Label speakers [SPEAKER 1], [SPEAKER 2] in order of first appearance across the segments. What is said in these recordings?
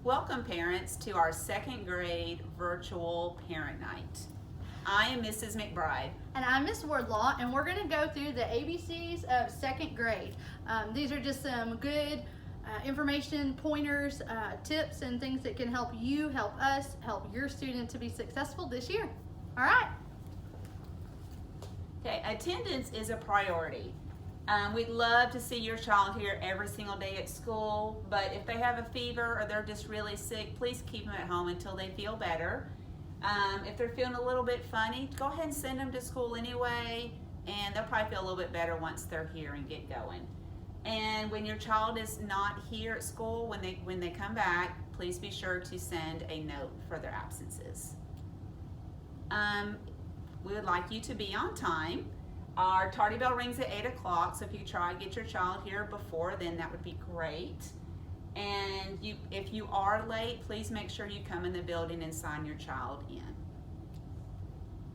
[SPEAKER 1] Welcome parents to our second grade virtual parent night. I am Mrs. McBride.
[SPEAKER 2] And I'm Miss Wardlaw, and we're going to go through the ABCs of second grade. These are just some good information, pointers, tips, and things that can help you, help us, help your student to be successful this year. All right.
[SPEAKER 1] Okay, attendance is a priority. We'd love to see your child here every single day at school, but if they have a fever or they're just really sick, please keep them at home until they feel better. If they're feeling a little bit funny, go ahead and send them to school anyway, and they'll probably feel a little bit better once they're here and get going. And when your child is not here at school, when they come back, please be sure to send a note for their absences. We would like you to be on time. Our tardy bell rings at 8 o'clock, so if you try to get your child here before then, that would be great. And if you are late, please make sure you come in the building and sign your child in.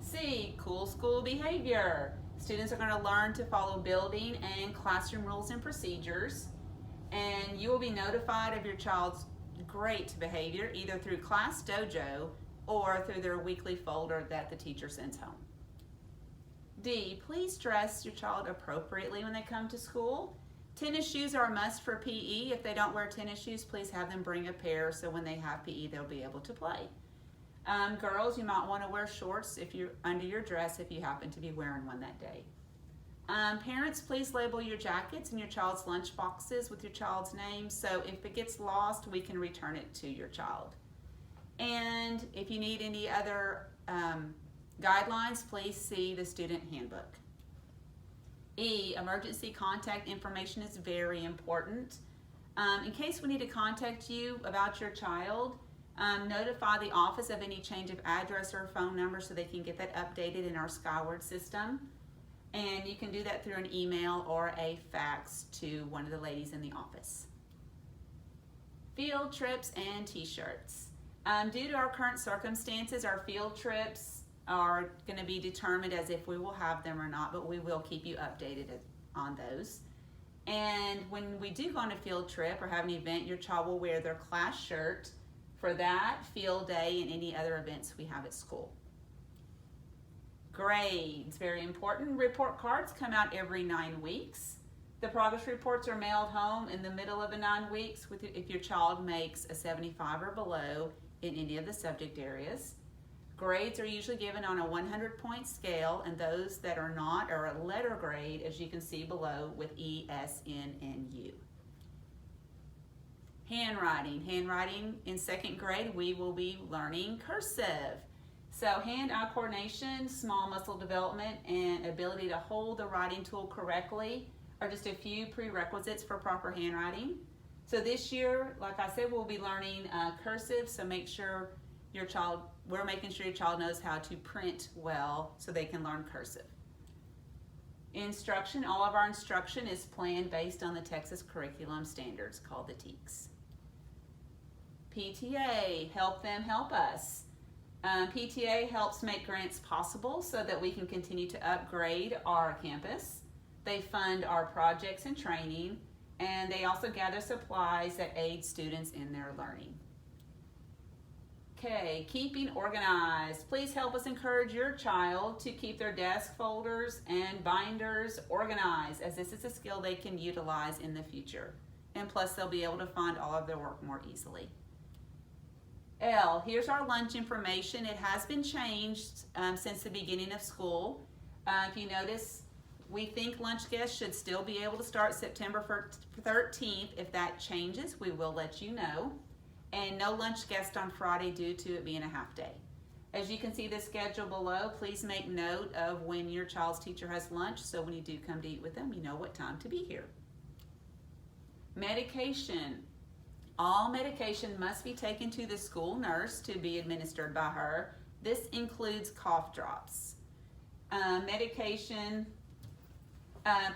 [SPEAKER 1] C, cool school behavior. Students are going to learn to follow building and classroom rules and procedures, and you will be notified of your child's great behavior either through Class Dojo or through their weekly folder that the teacher sends home. D, please dress your child appropriately when they come to school. Tennis shoes are a must for PE. If they don't wear tennis shoes, please have them bring a pair so when they have PE, they'll be able to play. Girls, you might want to wear shorts under your dress if you happen to be wearing one that day. Parents, please label your jackets and your child's lunch boxes with your child's name, so if it gets lost, we can return it to your child. And if you need any other guidelines, please see the student handbook. E, emergency contact information is very important. In case we need to contact you about your child, notify the office of any change of address or phone number so they can get that updated in our Skyward system. And you can do that through an email or a fax to one of the ladies in the office. Field trips and t-shirts. Due to our current circumstances, our field trips are going to be determined as if we will have them or not, but we will keep you updated on those. And when we do go on a field trip or have an event, your child will wear their class shirt for that field day and any other events we have at school. Grades, very important. Report cards come out every 9 weeks. The progress reports are mailed home in the middle of the 9 weeks if your child makes a 75 or below in any of the subject areas. Grades are usually given on a 100-point scale, and those that are not are a letter grade, as you can see below, with E, S, N, and U. Handwriting. Handwriting in second grade, we will be learning cursive. So hand-eye coordination, small muscle development, and ability to hold the writing tool correctly are just a few prerequisites for proper handwriting. So this year, like I said, we'll be learning cursive, so we're making sure your child knows how to print well so they can learn cursive. Instruction, all of our instruction is planned based on the Texas Curriculum Standards called the TEKS. PTA, help them help us. PTA helps make grants possible so that we can continue to upgrade our campus. They fund our projects and training, and they also gather supplies that aid students in their learning. Okay, keeping organized. Please help us encourage your child to keep their desk folders and binders organized, as this is a skill they can utilize in the future. And plus, they'll be able to find all of their work more easily. L, here's our lunch information. It has been changed since the beginning of school. If you notice, we think lunch guests should still be able to start September 13th. If that changes, we will let you know. And no lunch guest on Friday due to it being a half day. As you can see the schedule below, please make note of when your child's teacher has lunch, so when you do come to eat with them, you know what time to be here. Medication. All medication must be taken to the school nurse to be administered by her. This includes cough drops. Medication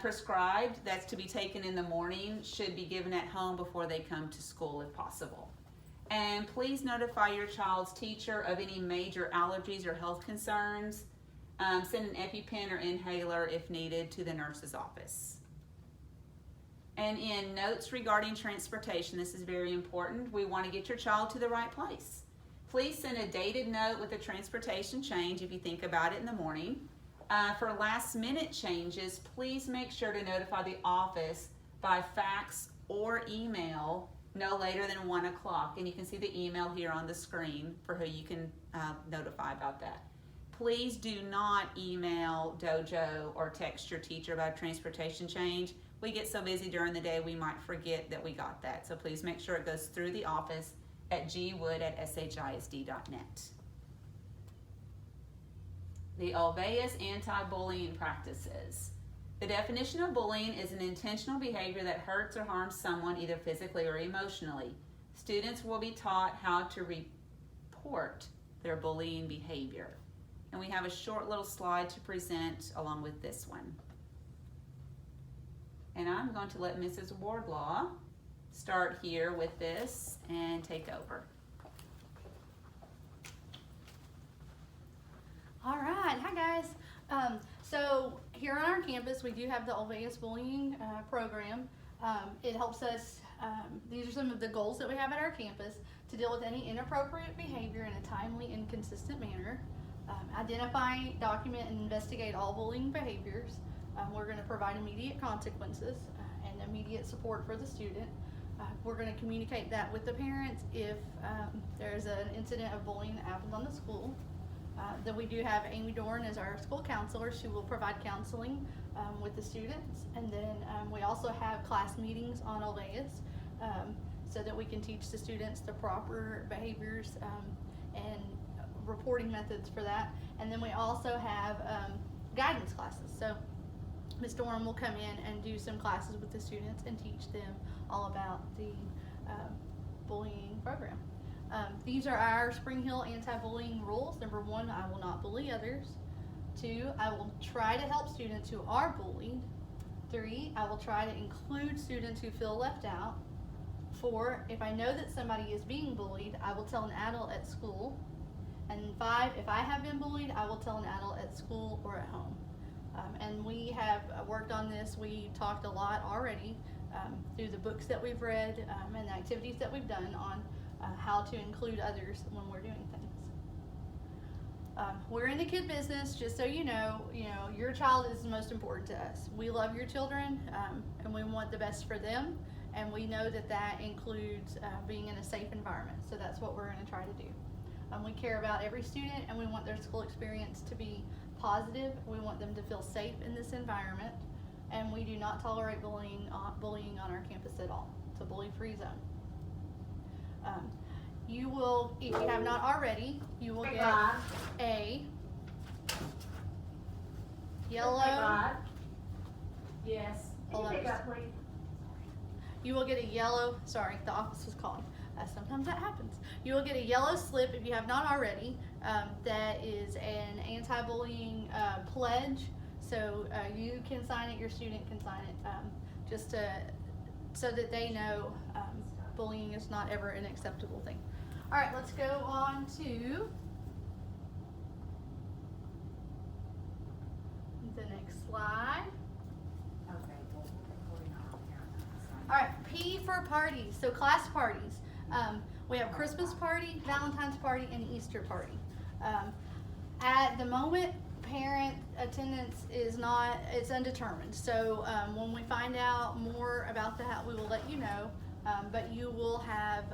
[SPEAKER 1] prescribed that's to be taken in the morning should be given at home before they come to school if possible. And please notify your child's teacher of any major allergies or health concerns. Send an EpiPen or inhaler if needed to the nurse's office. And in notes regarding transportation, this is very important. We want to get your child to the right place. Please send a dated note with a transportation change if you think about it in the morning. For last minute changes, please make sure to notify the office by fax or email no later than 1 o'clock. And you can see the email here on the screen for who you can notify about that. Please do not email Dojo or text your teacher about a transportation change. We get so busy during the day we might forget that we got that. So please make sure it goes through the office at gwood@shisd.net. The Olweus anti-bullying practices. The definition of bullying is an intentional behavior that hurts or harms someone either physically or emotionally. Students will be taught how to report their bullying behavior. And we have a short little slide to present along with this one. And I'm going to let Mrs. Wardlaw start here with this and take over.
[SPEAKER 2] All right, hi guys. So here on our campus, we do have the Olweus Bullying program. It helps us, these are some of the goals that we have at our campus, to deal with any inappropriate behavior in a timely and consistent manner, identify, document, and investigate all bullying behaviors. We're going to provide immediate consequences and immediate support for the student. We're going to communicate that with the parents if there's an incident of bullying that happens on the school. Then we do have Amy Dorn as our school counselor. She will provide counseling with the students. And then we also have class meetings on Olweus so that we can teach the students the proper behaviors and reporting methods for that. And then we also have guidance classes. So Ms. Dorn will come in and do some classes with the students and teach them all about the bullying program. These are our Spring Hill anti-bullying rules. Number 1, I will not bully others. 2, I will try to help students who are bullied. 3, I will try to include students who feel left out. 4, if I know that somebody is being bullied, I will tell an adult at school. And 5, if I have been bullied, I will tell an adult at school or at home. And we have worked on this. We talked a lot already through the books that we've read and the activities that we've done on how to include others when we're doing things. We're in the kid business, just so you know, your child is the most important to us. We love your children and we want the best for them, and we know that that includes being in a safe environment. So that's what we're going to try to do. We care about every student, and we want their school experience to be positive. We want them to feel safe in this environment, and we do not tolerate bullying on our campus at all. It's a bully-free zone. You will, if you have not already, you will get a yellow.
[SPEAKER 3] Yes.
[SPEAKER 2] Hold on. You will get a yellow. Sorry, the office was calling. Sometimes that happens. You will get a yellow slip if you have not already. That is an anti-bullying pledge. So you can sign it. Your student can sign it, just so that they know bullying is not ever an acceptable thing. All right, let's go on to the next slide.
[SPEAKER 1] Okay, well, we're recording on here.
[SPEAKER 2] All right, P for parties, so class parties. We have Christmas party, Valentine's party, and Easter party. At the moment, parent attendance is not, it's undetermined. So when we find out more about that, we will let you know. But you will have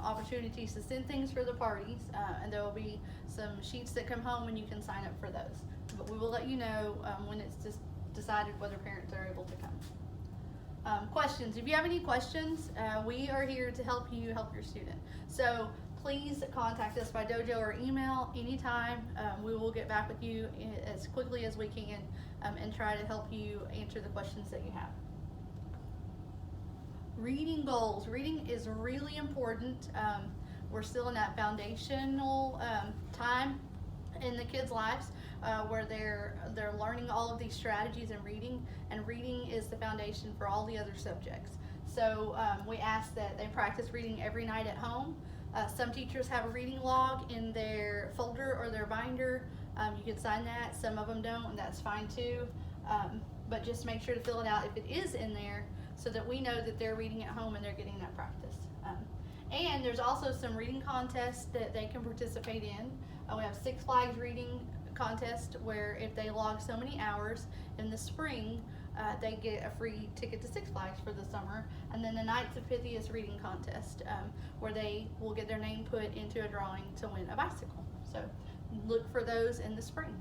[SPEAKER 2] opportunities to send things for the parties, and there will be some sheets that come home and you can sign up for those. But we will let you know when it's just decided whether parents are able to come. Questions. If you have any questions, we are here to help you help your student. So please contact us by Dojo or email anytime. We will get back with you as quickly as we can and try to help you answer the questions that you have. Reading goals. Reading is really important. We're still in that foundational time in the kids' lives where they're learning all of these strategies in reading, and reading is the foundation for all the other subjects. So we ask that they practice reading every night at home. Some teachers have a reading log in their folder or their binder. You can sign that. Some of them don't, and that's fine too. But just make sure to fill it out if it is in there, so that we know that they're reading at home and they're getting that practice. And there's also some reading contests that they can participate in. We have Six Flags reading contest where if they log so many hours in the spring, they get a free ticket to Six Flags for the summer. And then the Knights of Pythias reading contest where they will get their name put into a drawing to win a bicycle. So look for those in the spring.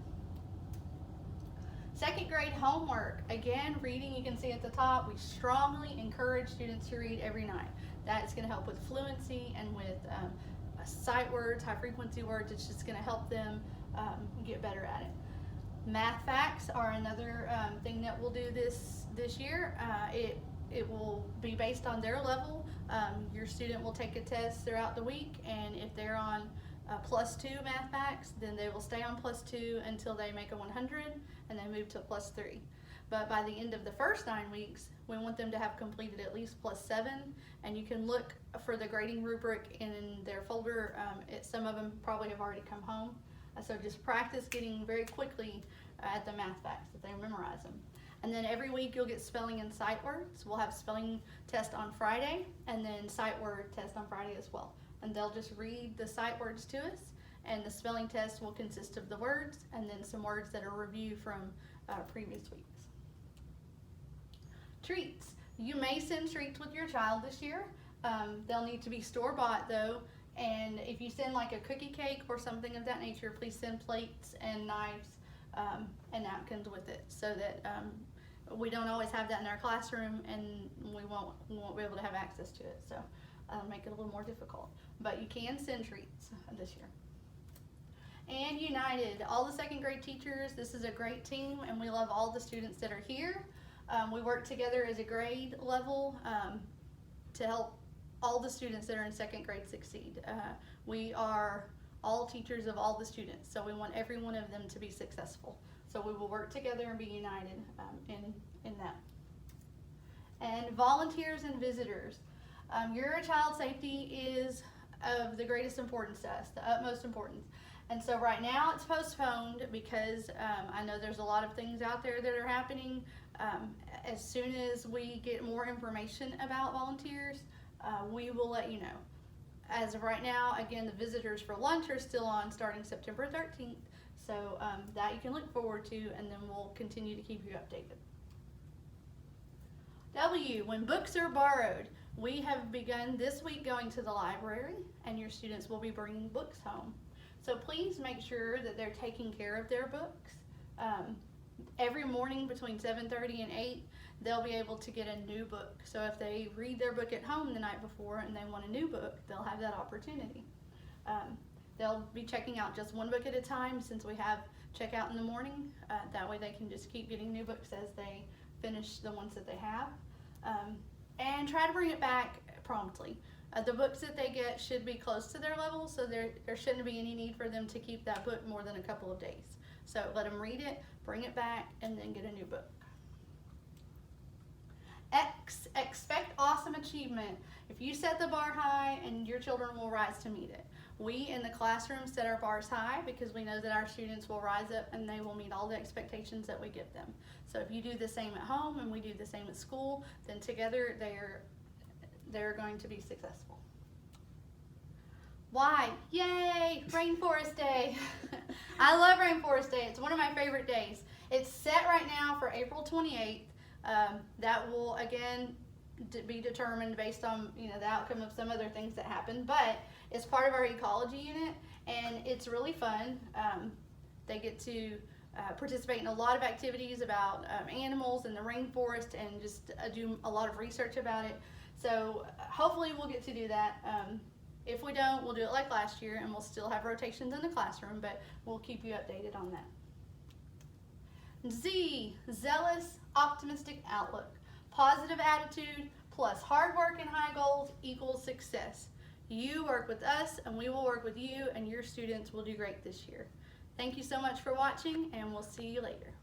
[SPEAKER 2] Second grade homework. Again, reading, you can see at the top, we strongly encourage students to read every night. That's going to help with fluency and with sight words, high frequency words. It's just going to help them get better at it. Math facts are another thing that we'll do this year. It will be based on their level. Your student will take a test throughout the week, and if they're on +2 math facts, then they will stay on +2 until they make a 100, and then move to +3. But by the end of the first 9 weeks, we want them to have completed at least +7, and you can look for the grading rubric in their folder. Some of them probably have already come home. So just practice getting very quickly at the math facts if they memorize them. And then every week you'll get spelling and sight words. We'll have spelling test on Friday and then sight word test on Friday as well. And they'll just read the sight words to us, and the spelling test will consist of the words and then some words that are reviewed from previous weeks. Treats. You may send treats with your child this year. They'll need to be store-bought though. And if you send like a cookie cake or something of that nature, please send plates and knives and napkins with it, so that we don't always have that in our classroom, and we won't be able to have access to it. So make it a little more difficult. But you can send treats this year. And United, all the second grade teachers, this is a great team, and we love all the students that are here. We work together as a grade level to help all the students that are in second grade succeed. We are all teachers of all the students, so we want every one of them to be successful. So we will work together and be united in that. And volunteers and visitors. Your child safety is of the greatest importance to us, the utmost importance. And so right now it's postponed because I know there's a lot of things out there that are happening. As soon as we get more information about volunteers, we will let you know. As of right now, again, the visitors for lunch are still on starting September 13th. So that you can look forward to, and then we'll continue to keep you updated. W, when books are borrowed. We have begun this week going to the library, and your students will be bringing books home. So please make sure that they're taking care of their books. Every morning between 7:30 and 8, they'll be able to get a new book. So if they read their book at home the night before and they want a new book, they'll have that opportunity. They'll be checking out just one book at a time, since we have checkout in the morning. That way they can just keep getting new books as they finish the ones that they have. And try to bring it back promptly. The books that they get should be close to their level, so there shouldn't be any need for them to keep that book more than a couple of days. So let them read it, bring it back, and then get a new book. X, expect awesome achievement. If you set the bar high, and your children will rise to meet it. We in the classroom set our bars high because we know that our students will rise up and they will meet all the expectations that we give them. So if you do the same at home and we do the same at school, then together they're going to be successful. Why? Yay! Rainforest Day. I love Rainforest Day. It's one of my favorite days. It's set right now for April 28th. That will again be determined based on the outcome of some other things that happen, but it's part of our ecology unit, and it's really fun. They get to participate in a lot of activities about animals in the rainforest, and just do a lot of research about it. So hopefully we'll get to do that. If we don't, we'll do it like last year, and we'll still have rotations in the classroom, but we'll keep you updated on that. Z, zealous, optimistic outlook. Positive attitude plus hard work and high goals equals success. You work with us, and we will work with you, and your students will do great this year. Thank you so much for watching, and we'll see you later.